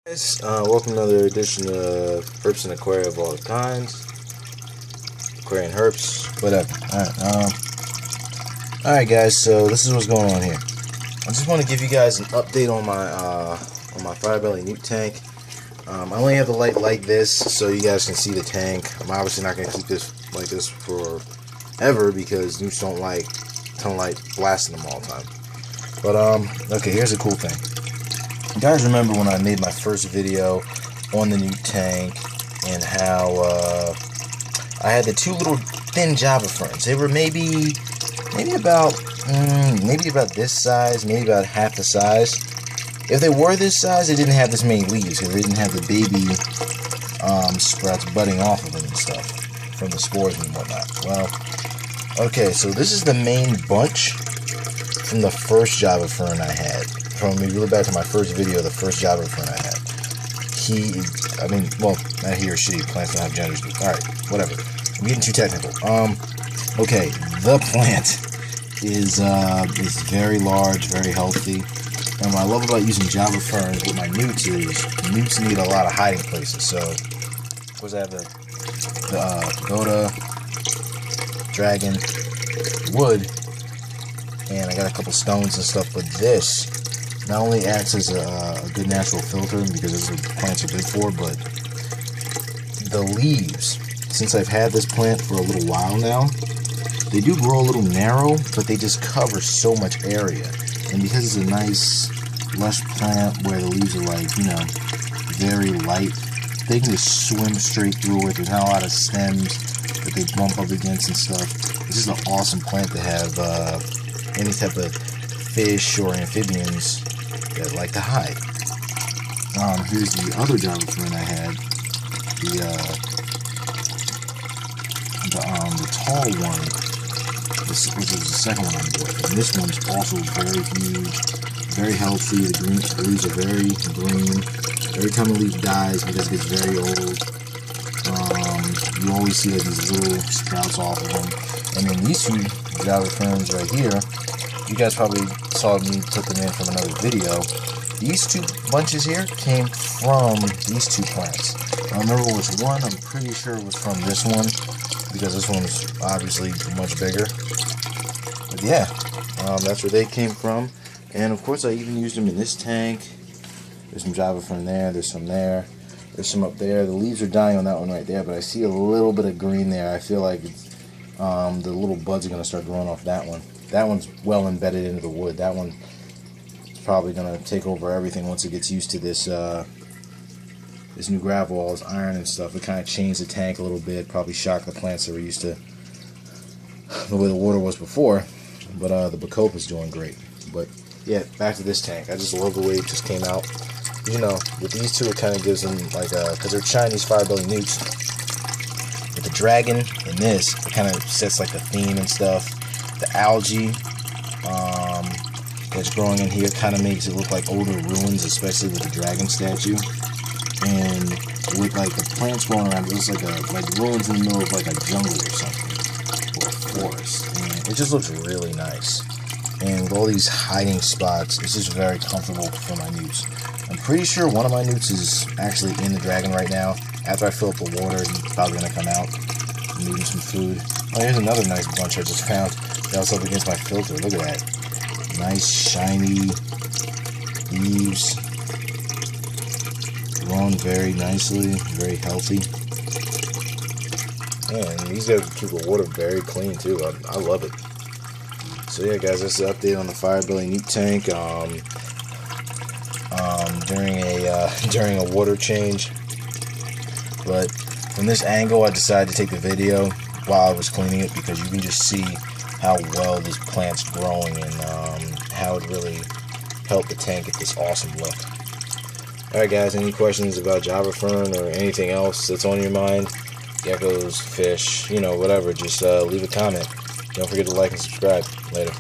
Guys, welcome to another edition of Herps and Aquaria of all kinds. Aquarian Herps, whatever. Alright guys, so this is what's going on here. I just want to give you guys an update on my Firebelly Newt tank. I only have the light like this so you guys can see the tank. I'm obviously not going to keep this like this forever because Newts don't like sunlight blasting them all the time. But okay, here's a cool thing. You guys remember when I made my first video on the Newt tank and how I had the two little thin Java ferns. They were maybe about this size, maybe about half the size. If they were this size, they didn't have this many leaves because they didn't have the baby sprouts budding off of them and stuff from the spores and whatnot. Well, okay, so this is the main bunch from the first Java fern I had. From me really back to my first video, the first Java fern I had. Not he or she, plants don't have genders, but alright, whatever. I'm getting too technical. Okay, the plant is very large, very healthy. And what I love about using Java ferns with my Newts is Newts need a lot of hiding places. So, of course I have the pagoda, dragon, wood, and I got a couple stones and stuff, but this not only acts as a good natural filter because this is what plants are good for, but the leaves, since I've had this plant for a little while now, they do grow a little narrow, but they just cover so much area. And because it's a nice lush plant where the leaves are like, you know, very light, they can just swim straight through it. There's not a lot of stems that they bump up against and stuff. It's just an awesome plant to have any type of fish or amphibians that like to hide. Here's the other Java fern I had. The tall one, which was the second one I bought. And this one's also very huge, very healthy. The leaves are very green. Every time a leaf dies, because it gets very old, you always see like these little sprouts off of them. And then these two Java ferns right here, you guys probably saw me put them in from another video. These two bunches here came from these two plants. I don't remember which one. I'm pretty sure it was from this one because this one's obviously much bigger. But yeah, that's where they came from. And of course I even used them in this tank. There's some Java fern there. There's some there. There's some up there. The leaves are dying on that one right there, but I see a little bit of green there. I feel like it's, the little buds are going to start growing off that one. That one's well embedded into the wood. That one is probably going to take over everything once it gets used to this this new gravel, all this iron and stuff. It kind of changed the tank a little bit. Probably shocked the plants that were used to the way the water was before. But the Bacopa is doing great. But yeah, back to this tank. I just love the way it just came out. You know, with these two, it kind of gives them like because they're Chinese Firebelly Newts. With the dragon and this, it kind of sets like the theme and stuff. The algae that's growing in here kind of makes it look like older ruins, especially with the dragon statue. And with like the plants growing around, it looks like ruins in the middle of like a jungle or something, or a forest. And it just looks really nice. And with all these hiding spots, it's just very comfortable for my Newts. I'm pretty sure one of my Newts is actually in the dragon right now. After I fill up the water, he's probably going to come out. I'm needing some food. Oh, here's another nice bunch I just found. That was up against my filter. Look at that. Nice, shiny leaves. Growing very nicely. Very healthy. And these guys keep the water very clean, too. I love it. So, yeah, guys, that's the update on the Firebelly Newt tank. During a water change. But from this angle, I decided to take the video while I was cleaning it because you can just see how well this plant's growing and how it really helped the tank get this awesome look. Alright guys, any questions about Java fern or anything else that's on your mind? Geckos, fish, you know, whatever, just leave a comment. Don't forget to like and subscribe. Later.